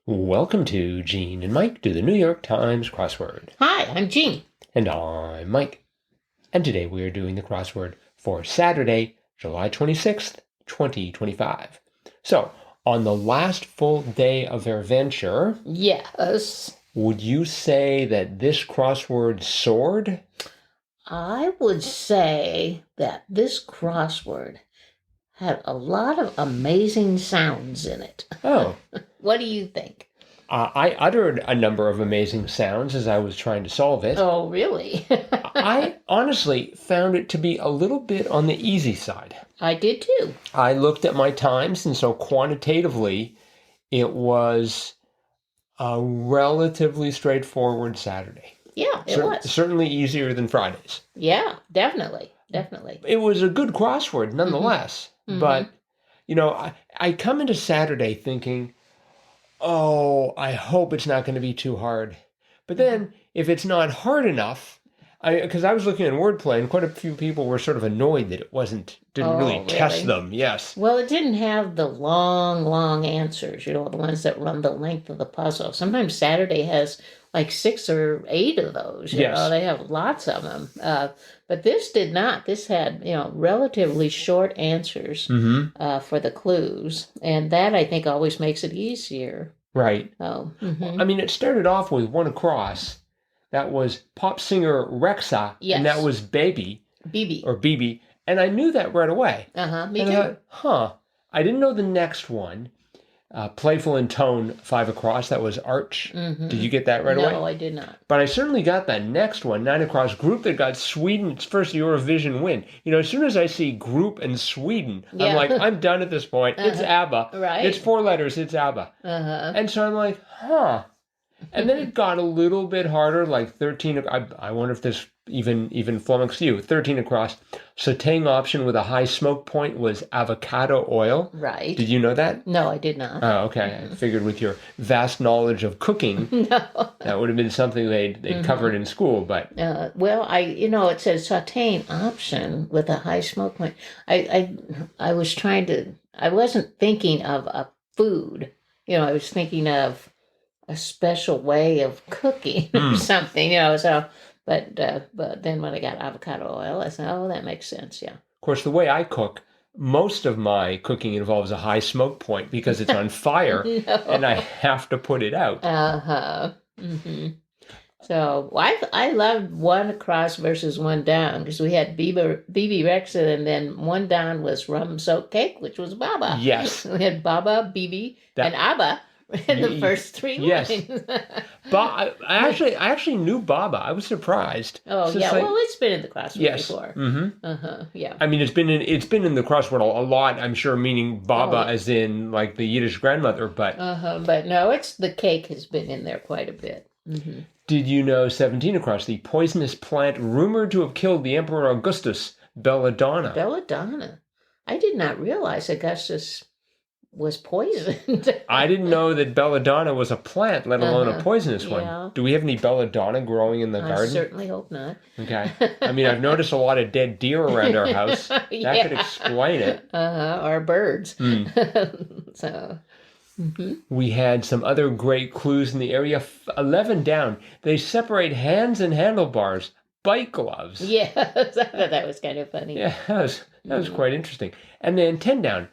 Welcome to Gene and Mike do the New York Times crossword. Hi, I'm Jean. And I'm Mike. And today we are doing the crossword for Saturday, July 26th, 2025. So, on the last full day of our venture, Yes, would you say that this crossword soared? I would say that this crossword had a lot of amazing sounds in it. Oh, What do you think? I uttered a number of amazing sounds as I was trying to solve it. Oh, really? I honestly found it to be a little bit on the easy side. I did too. I looked at my times, and so quantitatively, it was a relatively straightforward Saturday. Yeah, it was. Certainly easier than Fridays. Yeah, definitely. It was a good crossword nonetheless. Mhm. But, I come into Saturday thinking, oh, I hope it's not going to be too hard. But then, if it's not hard enough, because I was looking at wordplay, and quite a few people were sort of annoyed that it didn't really test them. Yes. Well, it didn't have the long answers, the ones that run the length of the puzzle. Sometimes Saturday has like 6 or 8 of those. Yes. They have lots of them. But this did not. This had, relatively short answers for the clues. And that, I think, always makes it easier. Right. Oh. I mean, it started off with one across. That was pop singer Rexa, Yes. and that was Baby. BB. Or BB. And I knew that right away. Me and too. I thought, I didn't know the next one. Playful in tone, 5 across. That was Arch. Did you get that right away? No, I did not. But I certainly got that next one, 9 across. Group that got Sweden's first Eurovision win. As soon as I see group and Sweden, Yeah. I'm like, I'm done at this point. It's ABBA. Right. It's 4 letters. It's ABBA. And so I'm like, And then it got a little bit harder, like 13. I wonder if this even flummoxed you. 13 across. Sautéing option with a high smoke point was avocado oil. Right. Did you know that? No, I did not. Oh, okay. I figured with your vast knowledge of cooking, that would have been something they'd covered in school. But well, it says sautéing option with a high smoke point. I wasn't thinking of a food. I was thinking of a special way of cooking or something. But then when I got avocado oil, I said, oh, that makes sense. Yeah. Of course, the way I cook, most of my cooking involves a high smoke point because it's on fire and I have to put it out. So I loved 1 across versus 1 down because we had BB Rexa, and then 1 down was rum soaked cake, which was Baba. Yes. We had Baba, BB, and ABBA in the first 3 lines. Yes. I actually knew Baba. I was surprised. Oh, yeah. Well, it's been in the crossword before. Yeah. I mean, it's been in the crossword a lot, I'm sure, meaning Baba as in like the Yiddish grandmother, but... But no, the cake has been in there quite a bit. Did you know 17 across, the poisonous plant rumored to have killed the Emperor Augustus, belladonna? Belladonna. I did not realize Augustus was poisoned. I didn't know that belladonna was a plant, let alone a poisonous one. Do we have any belladonna growing in the garden? I certainly hope not. Okay. I mean, I've noticed a lot of dead deer around our house. That could explain it. Or birds. So... We had some other great clues in the area. 11 down. They separate hands and handlebars. Bike gloves. Yes, I thought that was kind of funny. Yeah, that was quite interesting. And then 10 down.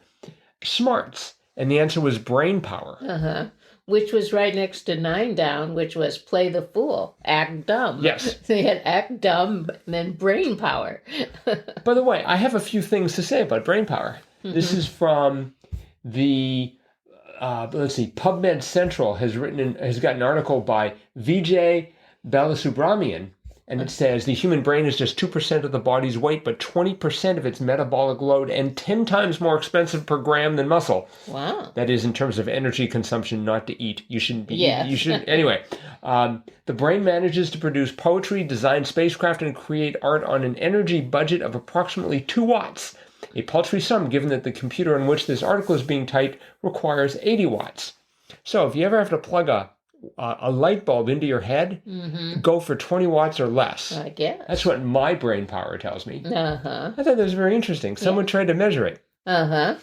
Smarts. And the answer was brain power. Which was right next to 9 down, which was play the fool, act dumb. Yes. So you had act dumb and then brain power. By the way, I have a few things to say about brain power. This is from the... let's see, PubMed Central has got an article by Vijay Balasubramanian, and it says the human brain is just 2% of the body's weight, but 20% of its metabolic load, and 10 times more expensive per gram than muscle. Wow. That is in terms of energy consumption, not to eat. You shouldn't be Yes. You should anyway. The brain manages to produce poetry, design spacecraft, and create art on an energy budget of approximately 2 watts. A paltry sum given that the computer on which this article is being typed requires 80 watts. So if you ever have to plug a light bulb into your head, go for 20 watts or less. I guess. That's what my brain power tells me. I I thought that was very interesting. Someone tried to measure it. Yeah,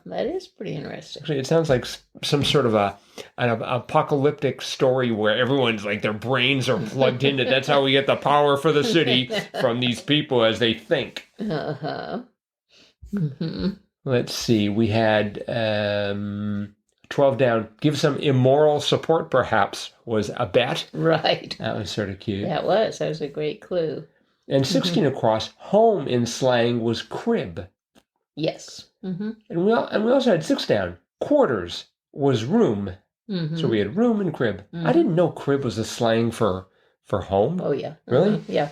that is pretty interesting. Actually, it sounds like some sort of an apocalyptic story where everyone's like their brains are plugged into. That's how we get the power for the city from these people as they think. Let's see. We had 12 down. Give some immoral support, perhaps, was a bet. Right. That was sort of cute. That was a great clue. And 16 across, home in slang was crib. Yes. And we also had 6 down. Quarters was room. So we had room and crib. I didn't know crib was a slang for home. Oh, yeah. Really? Yeah.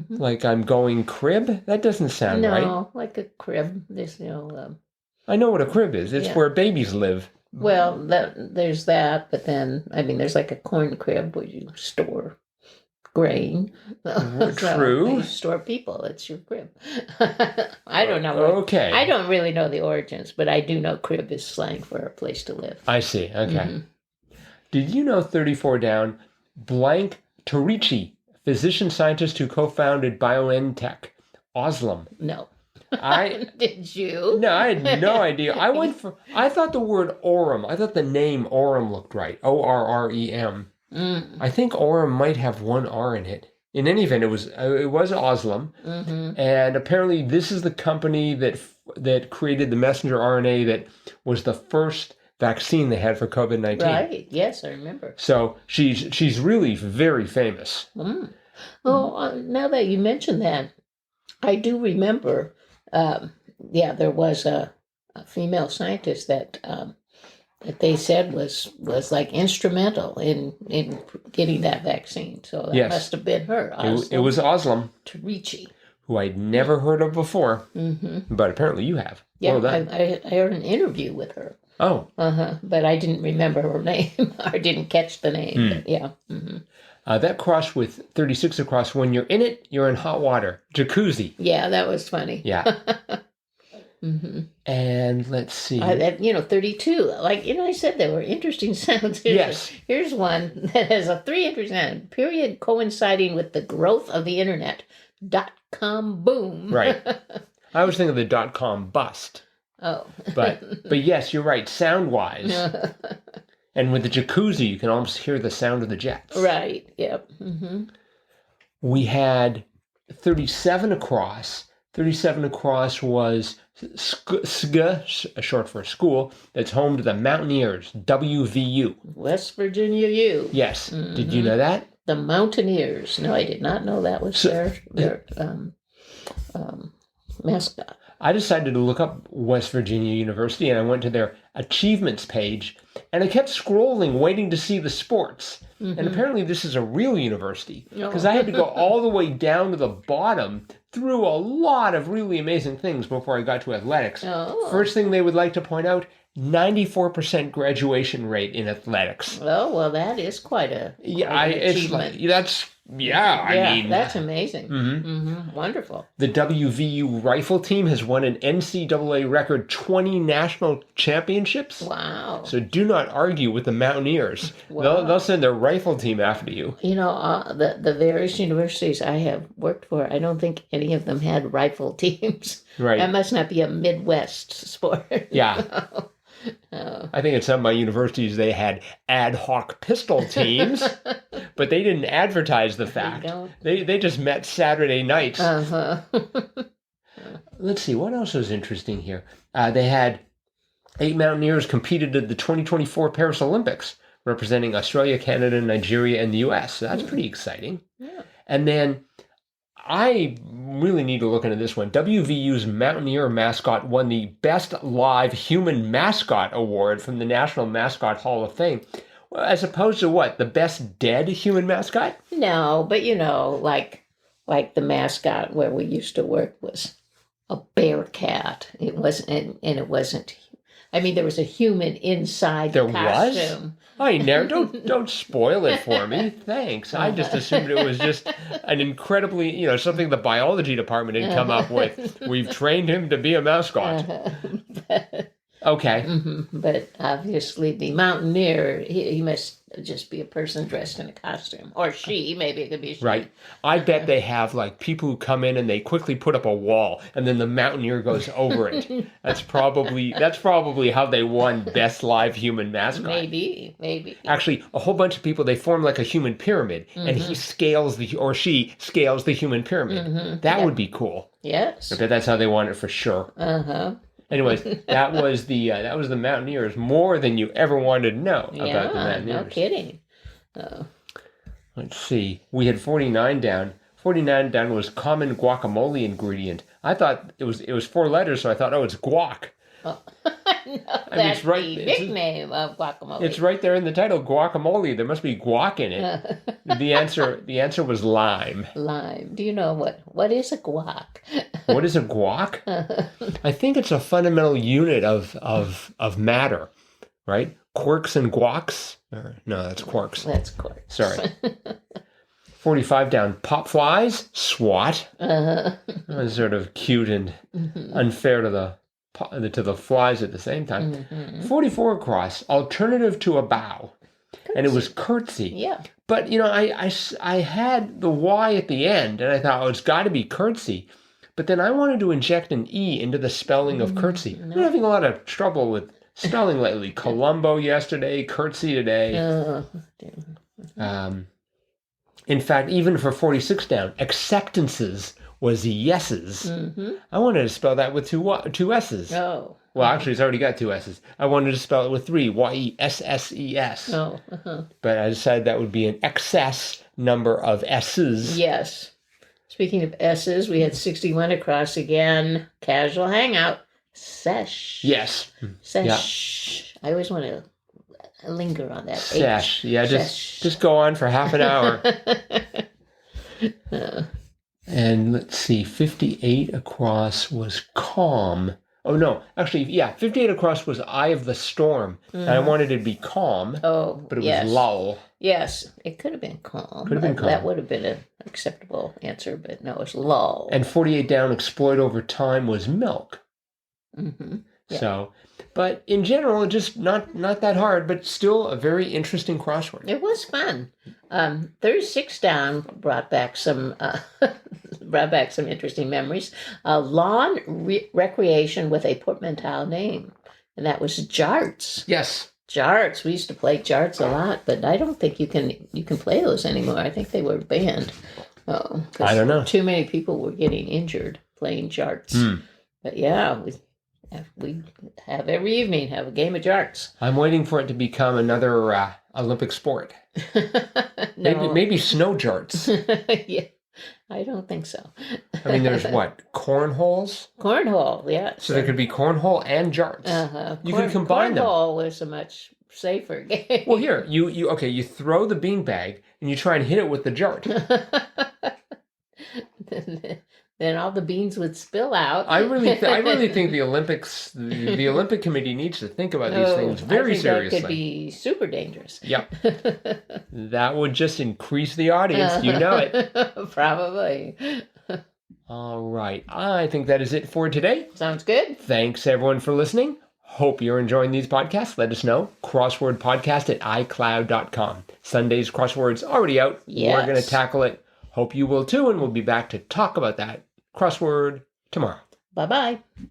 Like I'm going crib? That doesn't sound right. No, like a crib. There's I know what a crib is. It's where babies live. Well, there's that, but then, I mean, there's like a corn crib where you store grain. True. You store people. It's your crib. I don't know. Okay. I don't really know the origins, but I do know crib is slang for a place to live. I see. Okay. Did you know 34 down, blank Torici, physician scientist who co-founded BioNTech, Oslam? No. Did you? No, I had no idea. I thought the word Orem, I thought the name Orem looked right. ORREM. I think Orem might have one R in it. In any event, it was Oslam, and apparently this is the company that created the messenger RNA that was the first vaccine they had for COVID-19. Right. Yes, I remember. So she's really very famous. Oh, now that you mention that, I do remember. There was a female scientist that they said was like instrumental in getting that vaccine. So that must have been her. It was Oslam Torici, who I'd never heard of before, but apparently you have. Yeah, well done. I heard an interview with her. Oh. But I didn't remember her name. I didn't catch the name. But yeah. That cross with 36 across, when you're in it, you're in hot water. Jacuzzi. Yeah, that was funny. Yeah. And let's see. 32. Like, I said there were interesting sounds. Here's one that has a 300% period coinciding with the growth of the internet. .com boom. Right. I was thinking of the .com bust. Oh. But yes, you're right, sound-wise. And with the jacuzzi, you can almost hear the sound of the jets. Right, yep. We had 37 across. 37 across was SG, short for school, that's home to the Mountaineers, WVU. West Virginia U. Yes. Did you know that? The Mountaineers. No, I did not know that was their mascot. I decided to look up West Virginia University, and I went to their achievements page, and I kept scrolling, waiting to see the sports. And apparently this is a real university, because I had to go all the way down to the bottom through a lot of really amazing things before I got to athletics. First thing they would like to point out, 94% graduation rate in athletics. Oh, well, that is quite an achievement. I mean, that's amazing. Wonderful. The WVU rifle team has won an NCAA record 20 national championships. Wow. So do not argue with the Mountaineers. Wow. They'll send their rifle team after you. The various universities I have worked for, I don't think any of them had rifle teams. Right. That must not be a Midwest sport. Yeah. I think at some of my universities they had ad hoc pistol teams, but they didn't advertise the fact. They just met Saturday nights. Let's see, what else was interesting here? They had 8 Mountaineers competed at the 2024 Paris Olympics, representing Australia, Canada, Nigeria, and the U.S. So that's pretty exciting. Yeah. And then I really need to look into this one. WVU's Mountaineer mascot won the Best Live Human Mascot Award from the National Mascot Hall of Fame. As opposed to what? The Best Dead Human Mascot? No, but like the mascot where we used to work was a bear cat. It wasn't, and it wasn't. I mean, there was a human inside the costume. I never don't spoil it for me. Thanks. I just assumed it was just an incredibly, something the biology department had come up with. We've trained him to be a mascot. Okay. But obviously, the Mountaineer, he must just be a person dressed in a costume. Or she, maybe it could be she. Right. I bet they have like people who come in and they quickly put up a wall and then the Mountaineer goes over it. That's probably how they won Best Live Human Mascot. Maybe. Actually, a whole bunch of people, they form like a human pyramid and he scales or she scales the human pyramid. That would be cool. Yes. I bet that's how they won it for sure. Anyways, that was the Mountaineers, more than you ever wanted to know about the Mountaineers. No kidding. Let's see. We had 49 down. 49 down was common guacamole ingredient. I thought it was 4 letters, so I thought, it's guac. No, I mean, that's the nickname of guacamole. It's right there in the title, guacamole. There must be guac in it. The answer was lime. Lime. Do you know what is a guac? What is a guac? I think it's a fundamental unit of matter, right? Quarks and guacs? No, that's quarks. That's quarks. Sorry. 45 down. Pop flies, swat. That was sort of cute and unfair to the flies at the same time. 44 across, alternative to a bow. Curtsy. And it was curtsy. Yeah. But, I had the Y at the end, and I thought, it's got to be curtsy. But then I wanted to inject an E into the spelling of curtsy. No. I'm having a lot of trouble with spelling lately. Columbo yesterday, curtsy today. In fact, even for 46 down, acceptances was yeses. I wanted to spell that with two S's. Oh. Well, actually, it's already got 2 S's. I wanted to spell it with 3, Y-E-S-S-E-S. Oh. But I decided that would be an excess number of S's. Yes. Speaking of S's, we had 61 across again. Casual hangout. Sesh. Yes. Sesh. Yeah. I always want to linger on that. Sesh. H. Yeah, Sesh. just go on for half an hour. And let's see, 58 across was calm. Oh, no. Actually, 58 across was eye of the storm. And I wanted it to be calm. Oh, but it was lull. Yes, it could have been calm. Could have been calm. That would have been an acceptable answer, but no, it's lull. And 48 down, exploit over time was milk. Yeah. So, but in general, just not that hard, but still a very interesting crossword. It was fun. 36 down brought back some interesting memories. Lawn recreation with a portmanteau name, and that was jarts. Yes, jarts. We used to play jarts a lot, but I don't think you can play those anymore. I think they were banned. Oh, I don't know. Too many people were getting injured playing jarts. But yeah, we have every evening have a game of jarts. I'm waiting for it to become another Olympic sport. No. Maybe snow jarts. Yeah, I don't think so. I mean, there's what? Cornholes? Cornhole, yeah. So there could be cornhole and jarts. You can combine them. Cornhole was a much safer game. Well, here, you throw the beanbag and you try and hit it with the jart. Then all the beans would spill out. I really think the Olympic Committee needs to think about these things very seriously. That could be super dangerous. Yep. That would just increase the audience. You know it. Probably. All right. I think that is it for today. Sounds good. Thanks, everyone, for listening. Hope you're enjoying these podcasts. Let us know. crosswordpodcast@icloud.com. Sunday's crossword's already out. Yes. We're going to tackle it. Hope you will too, and we'll be back to talk about that crossword tomorrow. Bye-bye.